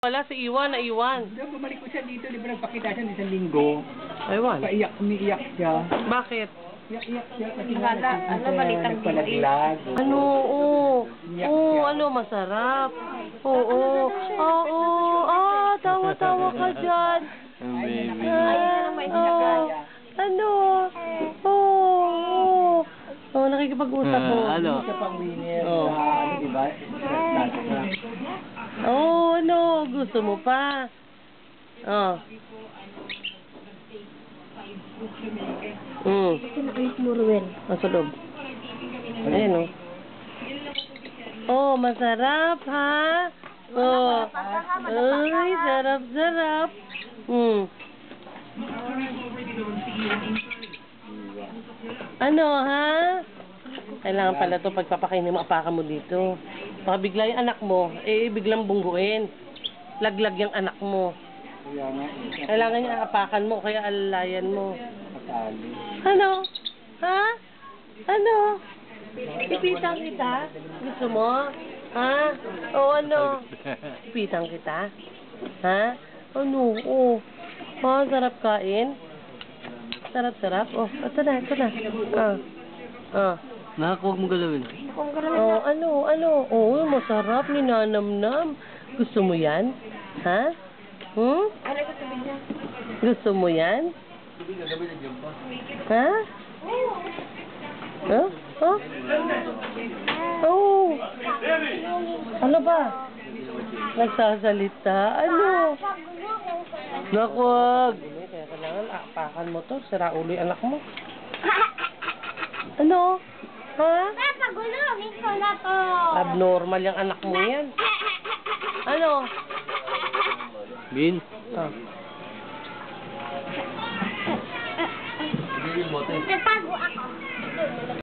Wala, si Iwan, naiwan. Bumalik ko siya dito, di ba nagpakita siya isang linggo? Iwan. Umiiyak siya. Bakit? Iyak siya kasi Balitang Ano, ano, masarap. Oo, tawa-tawa ka dyan. Baby. Ano? Nakikipag-usap mo. Ano? Siya pang winner Oh. sa, di ba? Ano? Gusto mo pa? Pinakait mo, Ruel. Nasa loob. Ayan, masarap, ha? Ay, sarap. Ano, ha? Kailangan pala ito pagpapakainin mo, apakan mo dito. Baka bigla yung anak mo, biglang bungguin. Laglag yung anak mo. Kailangan niya apakan mo, kaya alalayan mo. Ano? Ha? Ano? Ipitang kita? Gusto mo? Ha? O ano? Ipitang kita? Ha? Ano? Sarap kain? Sarap. Ito na. Huwag mo galawin. Ano? Masarap, ninanamnam. Gusto mo yan? Ha? Gusto mo yan? Ha? Ano ba? Nagsasalita? Ano? Naku, wag. Kaya kailangan apakan mo to. Sira ulo yung anak mo. Ano? Ha? Papagulungin ko na to. Abnormal yung anak mo yan. Ano? Bin? Nagpa